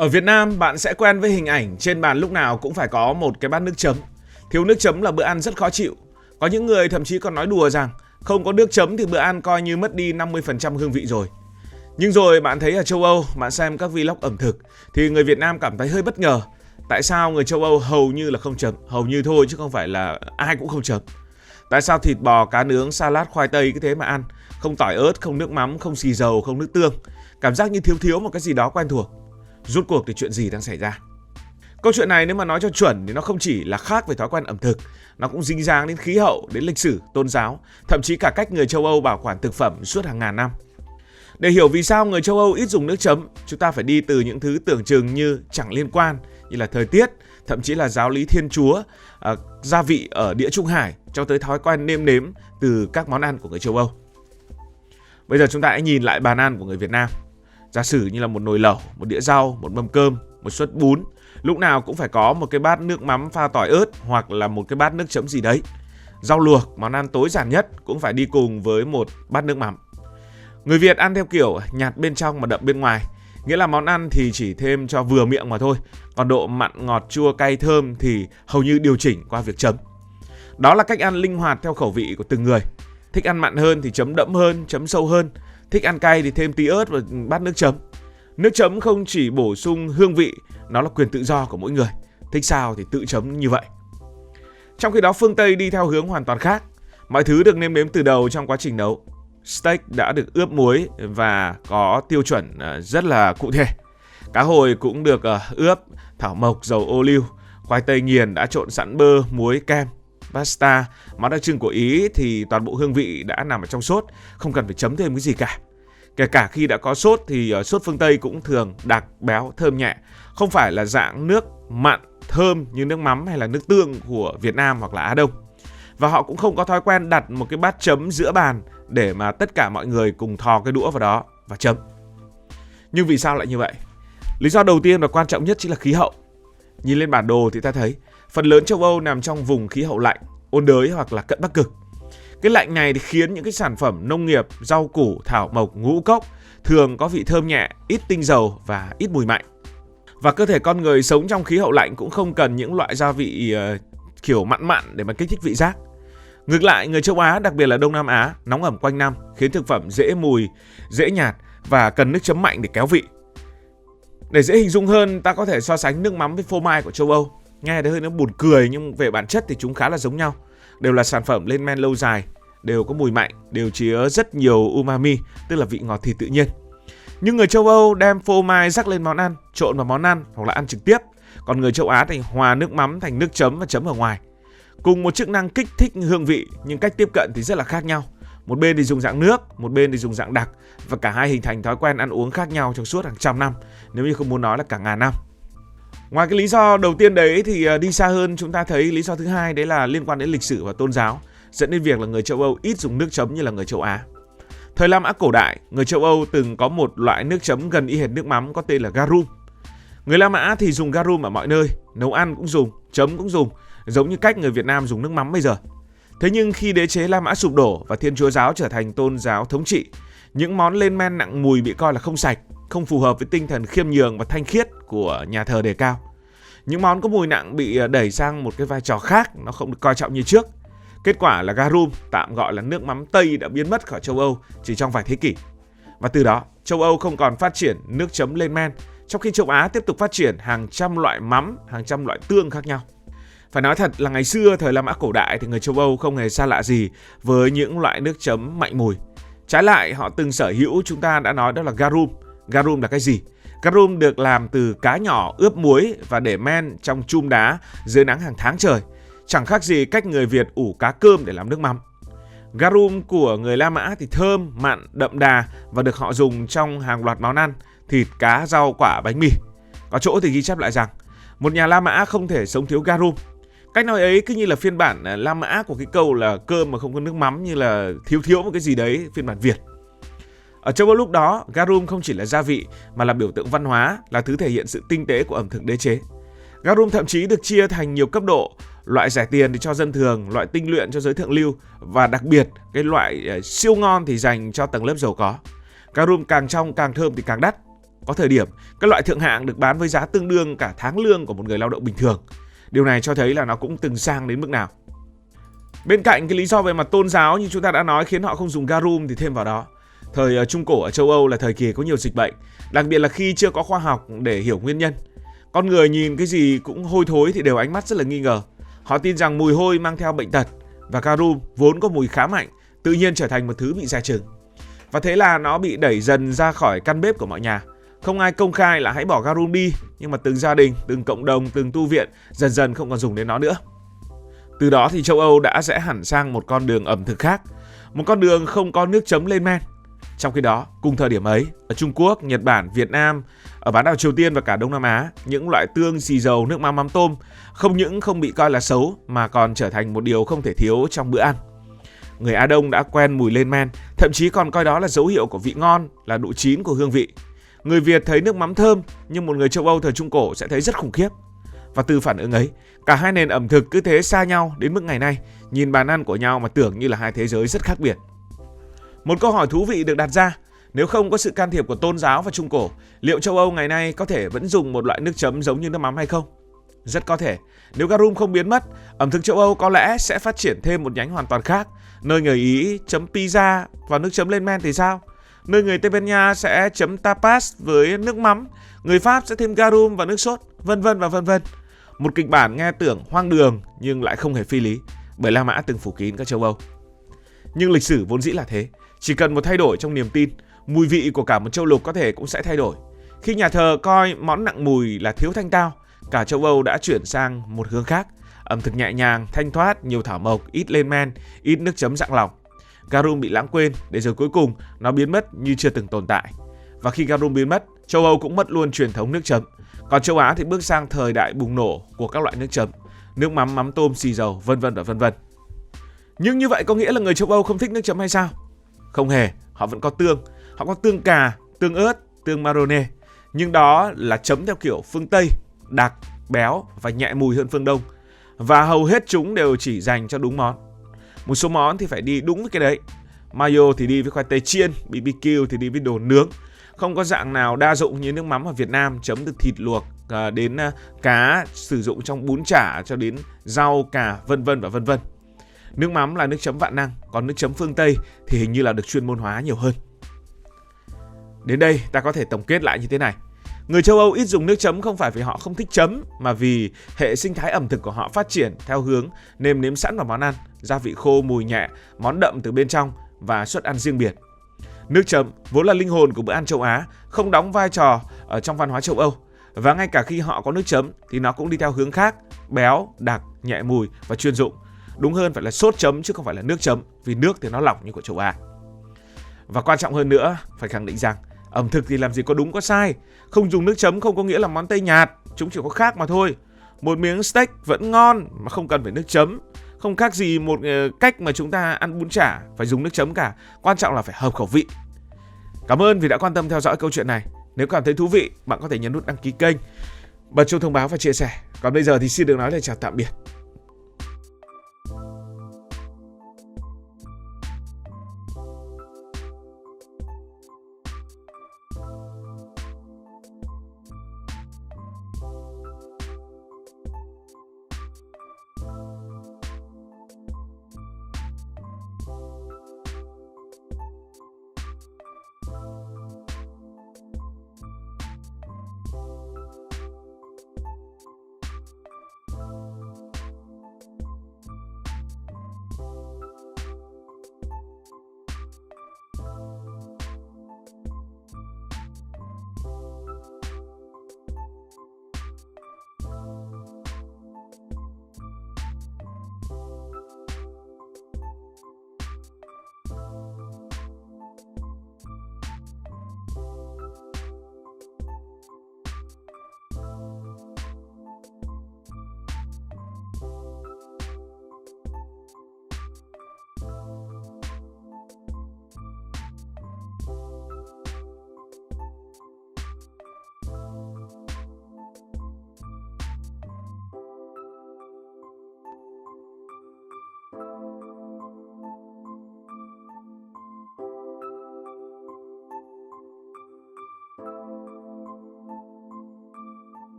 Ở Việt Nam, bạn sẽ quen với hình ảnh trên bàn lúc nào cũng phải có một cái bát nước chấm. Thiếu nước chấm là bữa ăn rất khó chịu. Có những người thậm chí còn nói đùa rằng không có nước chấm thì bữa ăn coi như mất đi 50% hương vị rồi. Nhưng rồi bạn thấy ở châu Âu, bạn xem các vlog ẩm thực thì người Việt Nam cảm thấy hơi bất ngờ. Tại sao người châu Âu hầu như là không chấm, hầu như thôi chứ không phải là ai cũng không chấm. Tại sao thịt bò, cá nướng, salad, khoai tây cứ thế mà ăn, không tỏi ớt, không nước mắm, không xì dầu, không nước tương. Cảm giác như thiếu một cái gì đó quen thuộc. Rốt cuộc thì chuyện gì đang xảy ra? Câu chuyện này nếu mà nói cho chuẩn thì nó không chỉ là khác về thói quen ẩm thực, nó cũng dính dáng đến khí hậu, đến lịch sử, tôn giáo, thậm chí cả cách người châu Âu bảo quản thực phẩm suốt hàng ngàn năm. Để hiểu vì sao người châu Âu ít dùng nước chấm, chúng ta phải đi từ những thứ tưởng chừng như chẳng liên quan, như là thời tiết, thậm chí là giáo lý Thiên Chúa, gia vị ở Địa Trung Hải, cho tới thói quen nêm nếm từ các món ăn của người châu Âu. Bây giờ chúng ta hãy nhìn lại bàn ăn của người Việt Nam. Giả sử như là một nồi lẩu, một đĩa rau, một mâm cơm, một suất bún, lúc nào cũng phải có một cái bát nước mắm pha tỏi ớt hoặc là một cái bát nước chấm gì đấy. Rau luộc, món ăn tối giản nhất cũng phải đi cùng với một bát nước mắm. Người Việt ăn theo kiểu nhạt bên trong mà đậm bên ngoài, nghĩa là món ăn thì chỉ thêm cho vừa miệng mà thôi, còn độ mặn, ngọt, chua, cay, thơm thì hầu như điều chỉnh qua việc chấm. Đó là cách ăn linh hoạt theo khẩu vị của từng người. Thích ăn mặn hơn thì chấm đậm hơn, chấm sâu hơn. Thích ăn cay thì thêm tí ớt vào bát nước chấm. Nước chấm không chỉ bổ sung hương vị, nó là quyền tự do của mỗi người. Thích sao thì tự chấm như vậy. Trong khi đó phương Tây đi theo hướng hoàn toàn khác. Mọi thứ được nêm nếm từ đầu trong quá trình nấu. Steak đã được ướp muối và có tiêu chuẩn rất là cụ thể. Cá hồi cũng được ướp, thảo mộc, dầu ô liu. Khoai tây nghiền đã trộn sẵn bơ, muối, kem. Pasta, món đặc trưng của Ý thì toàn bộ hương vị đã nằm ở trong sốt, không cần phải chấm thêm cái gì cả. Kể cả khi đã có sốt thì sốt phương Tây cũng thường đặc, béo, thơm nhẹ, không phải là dạng nước mặn, thơm như nước mắm hay là nước tương của Việt Nam hoặc là Á Đông. Và họ cũng không có thói quen đặt một cái bát chấm giữa bàn để mà tất cả mọi người cùng thò cái đũa vào đó và chấm. Nhưng vì sao lại như vậy? Lý do đầu tiên và quan trọng nhất chính là khí hậu. Nhìn lên bản đồ thì ta thấy phần lớn châu Âu nằm trong vùng khí hậu lạnh, ôn đới hoặc là cận Bắc Cực. Cái lạnh này thì khiến những cái sản phẩm nông nghiệp, rau củ, thảo mộc, ngũ cốc thường có vị thơm nhẹ, ít tinh dầu và ít mùi mạnh. Và cơ thể con người sống trong khí hậu lạnh cũng không cần những loại gia vị kiểu mặn mặn để mà kích thích vị giác. Ngược lại, người châu Á, đặc biệt là Đông Nam Á, nóng ẩm quanh năm khiến thực phẩm dễ mùi, dễ nhạt và cần nước chấm mạnh để kéo vị. Để dễ hình dung hơn, ta có thể so sánh nước mắm với phô mai của châu Âu. Nghe thấy hơi nó buồn cười nhưng về bản chất thì chúng khá là giống nhau. Đều là sản phẩm lên men lâu dài, đều có mùi mạnh, đều chứa rất nhiều umami, tức là vị ngọt thịt tự nhiên. Nhưng người châu Âu đem phô mai rắc lên món ăn, trộn vào món ăn hoặc là ăn trực tiếp. Còn người châu Á thì hòa nước mắm thành nước chấm và chấm ở ngoài. Cùng một chức năng kích thích hương vị nhưng cách tiếp cận thì rất là khác nhau. Một bên thì dùng dạng nước, một bên thì dùng dạng đặc. Và cả hai hình thành thói quen ăn uống khác nhau trong suốt hàng trăm năm, nếu như không muốn nói là cả ngàn năm. Ngoài cái lý do đầu tiên đấy thì đi xa hơn chúng ta thấy lý do thứ hai đấy là liên quan đến lịch sử và tôn giáo, dẫn đến việc là người châu Âu ít dùng nước chấm như là người châu Á. Thời La Mã cổ đại, người châu Âu từng có một loại nước chấm gần y hệt nước mắm có tên là garum. Người La Mã thì dùng garum ở mọi nơi, nấu ăn cũng dùng, chấm cũng dùng, giống như cách người Việt Nam dùng nước mắm bây giờ. Thế nhưng khi đế chế La Mã sụp đổ và Thiên Chúa giáo trở thành tôn giáo thống trị, những món lên men nặng mùi bị coi là không sạch, không phù hợp với tinh thần khiêm nhường và thanh khiết của nhà thờ đề cao. Những món có mùi nặng bị đẩy sang một cái vai trò khác, nó không được coi trọng như trước. Kết quả là garum, tạm gọi là nước mắm Tây, đã biến mất khỏi châu Âu chỉ trong vài thế kỷ. Và từ đó, châu Âu không còn phát triển nước chấm lên men, trong khi châu Á tiếp tục phát triển hàng trăm loại mắm, hàng trăm loại tương khác nhau. Phải nói thật là ngày xưa, thời La Mã cổ đại thì người châu Âu không hề xa lạ gì với những loại nước chấm mạnh mùi. Trái lại, họ từng sở hữu, chúng ta đã nói đó là garum. Garum là cái gì? Garum được làm từ cá nhỏ ướp muối và để men trong chum đá dưới nắng hàng tháng trời. Chẳng khác gì cách người Việt ủ cá cơm để làm nước mắm. Garum của người La Mã thì thơm, mặn, đậm đà và được họ dùng trong hàng loạt món ăn, thịt, cá, rau, quả, bánh mì. Có chỗ thì ghi chép lại rằng một nhà La Mã không thể sống thiếu garum. Cách nói ấy cứ như là phiên bản La Mã của cái câu là cơm mà không có nước mắm, như là thiếu một cái gì đấy, phiên bản Việt. Ở châu Âu lúc đó, garum không chỉ là gia vị mà là biểu tượng văn hóa, là thứ thể hiện sự tinh tế của ẩm thực đế chế. Garum thậm chí được chia thành nhiều cấp độ, loại rẻ tiền thì cho dân thường, loại tinh luyện cho giới thượng lưu và đặc biệt cái loại siêu ngon thì dành cho tầng lớp giàu có. Garum càng trong càng thơm thì càng đắt. Có thời điểm, các loại thượng hạng được bán với giá tương đương cả tháng lương của một người lao động bình thường. Điều này cho thấy là nó cũng từng sang đến mức nào. Bên cạnh cái lý do về mặt tôn giáo như chúng ta đã nói khiến họ không dùng garum thì thêm vào đó, thời Trung Cổ ở châu Âu là thời kỳ có nhiều dịch bệnh, đặc biệt là khi chưa có khoa học để hiểu nguyên nhân. Con người nhìn cái gì cũng hôi thối thì đều ánh mắt rất là nghi ngờ. Họ tin rằng mùi hôi mang theo bệnh tật, và garum vốn có mùi khá mạnh, tự nhiên trở thành một thứ bị dè chừng. Và thế là nó bị đẩy dần ra khỏi căn bếp của mọi nhà. Không ai công khai là hãy bỏ garum đi, nhưng mà từng gia đình, từng cộng đồng, từng tu viện dần dần không còn dùng đến nó nữa. Từ đó thì châu Âu đã rẽ hẳn sang một con đường ẩm thực khác, một con đường không có nước chấm lên men. Trong khi đó, cùng thời điểm ấy, ở Trung Quốc, Nhật Bản, Việt Nam, ở bán đảo Triều Tiên và cả Đông Nam Á, những loại tương, xì dầu, nước mắm, mắm tôm không những không bị coi là xấu mà còn trở thành một điều không thể thiếu trong bữa ăn. Người Á Đông đã quen mùi lên men, thậm chí còn coi đó là dấu hiệu của vị ngon, là độ chín của hương vị. Người Việt thấy nước mắm thơm, nhưng một người châu Âu thời Trung Cổ sẽ thấy rất khủng khiếp. Và từ phản ứng ấy, cả hai nền ẩm thực cứ thế xa nhau đến mức ngày nay, nhìn bàn ăn của nhau mà tưởng như là hai thế giới rất khác biệt. Một câu hỏi thú vị được đặt ra, nếu không có sự can thiệp của tôn giáo và Trung Cổ, liệu châu Âu ngày nay có thể vẫn dùng một loại nước chấm giống như nước mắm hay không? Rất có thể. Nếu garum không biến mất, ẩm thực châu Âu có lẽ sẽ phát triển thêm một nhánh hoàn toàn khác, nơi người Ý chấm pizza vào nước chấm lên men thì sao? Nơi người Tây Ban Nha sẽ chấm tapas với nước mắm, người Pháp sẽ thêm garum vào nước sốt, vân vân và vân vân. Một kịch bản nghe tưởng hoang đường nhưng lại không hề phi lý, bởi La Mã từng phủ kín các châu Âu. Nhưng lịch sử vốn dĩ là thế, chỉ cần một thay đổi trong niềm tin, mùi vị của cả một châu lục có thể cũng sẽ thay đổi. Khi nhà thờ coi món nặng mùi là thiếu thanh tao, cả châu Âu đã chuyển sang một hướng khác, ẩm thực nhẹ nhàng, thanh thoát, nhiều thảo mộc, ít lên men, ít nước chấm rạng lòng. Garum bị lãng quên để rồi cuối cùng nó biến mất như chưa từng tồn tại. Và khi garum biến mất, châu Âu cũng mất luôn truyền thống nước chấm. Còn châu Á thì bước sang thời đại bùng nổ của các loại nước chấm, nước mắm, mắm tôm, xì dầu, vân vân và vân vân. Nhưng như vậy có nghĩa là người châu Âu không thích nước chấm hay sao? Không hề, họ vẫn có tương. Họ có tương cà, tương ớt, tương marrone. Nhưng đó là chấm theo kiểu phương Tây, đặc, béo và nhẹ mùi hơn phương Đông. Và hầu hết chúng đều chỉ dành cho đúng món. Một số món thì phải đi đúng với cái đấy. Mayo thì đi với khoai tây chiên, BBQ thì đi với đồ nướng. Không có dạng nào đa dụng như nước mắm ở Việt Nam, chấm từ thịt luộc đến cá, sử dụng trong bún chả cho đến rau, cà, vân vân và vân vân. Nước mắm là nước chấm vạn năng, còn nước chấm phương Tây thì hình như là được chuyên môn hóa nhiều hơn. Đến đây ta có thể tổng kết lại như thế này. Người châu Âu ít dùng nước chấm không phải vì họ không thích chấm, mà vì hệ sinh thái ẩm thực của họ phát triển theo hướng nêm nếm sẵn vào món ăn, gia vị khô, mùi nhẹ, món đậm từ bên trong và suất ăn riêng biệt. Nước chấm vốn là linh hồn của bữa ăn châu Á, không đóng vai trò ở trong văn hóa châu Âu. Và ngay cả khi họ có nước chấm thì nó cũng đi theo hướng khác, béo, đặc, nhẹ mùi và chuyên dụng. Đúng hơn phải là sốt chấm chứ không phải là nước chấm, vì nước thì nó lỏng như của châu Á. Và quan trọng hơn nữa, phải khẳng định rằng ẩm thực thì làm gì có đúng có sai. Không dùng nước chấm không có nghĩa là món Tây nhạt, chúng chỉ có khác mà thôi. Một miếng steak vẫn ngon mà không cần phải nước chấm. Không khác gì một cách mà chúng ta ăn bún chả phải dùng nước chấm cả. Quan trọng là phải hợp khẩu vị. Cảm ơn vì đã quan tâm theo dõi câu chuyện này. Nếu cảm thấy thú vị, bạn có thể nhấn nút đăng ký kênh, bật chuông thông báo và chia sẻ. Còn bây giờ thì xin được nói lời chào tạm biệt.